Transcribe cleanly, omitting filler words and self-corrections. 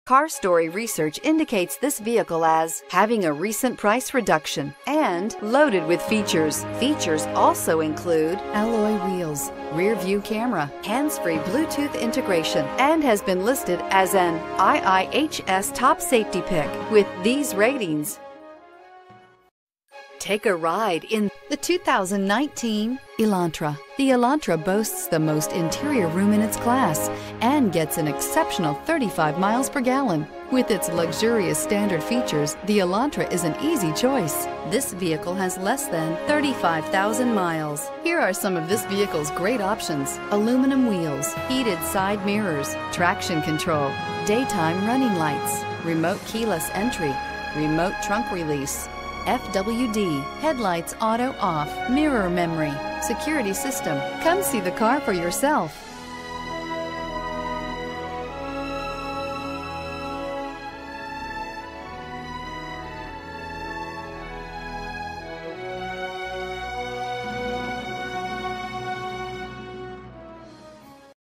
Car Story research indicates this vehicle as having a recent price reduction and loaded with features. Features also include alloy wheels, rear view camera, hands-free Bluetooth integration, and has been listed as an IIHS top safety pick with these ratings. Take a ride in the 2019 Elantra. The Elantra boasts the most interior room in its class and gets an exceptional 35 miles per gallon. With its luxurious standard features, the Elantra is an easy choice. This vehicle has less than 35,000 miles. Here are some of this vehicle's great options: aluminum wheels, heated side mirrors, traction control, daytime running lights, remote keyless entry, remote trunk release, FWD, headlights auto off, mirror memory, security system. Come see the car for yourself.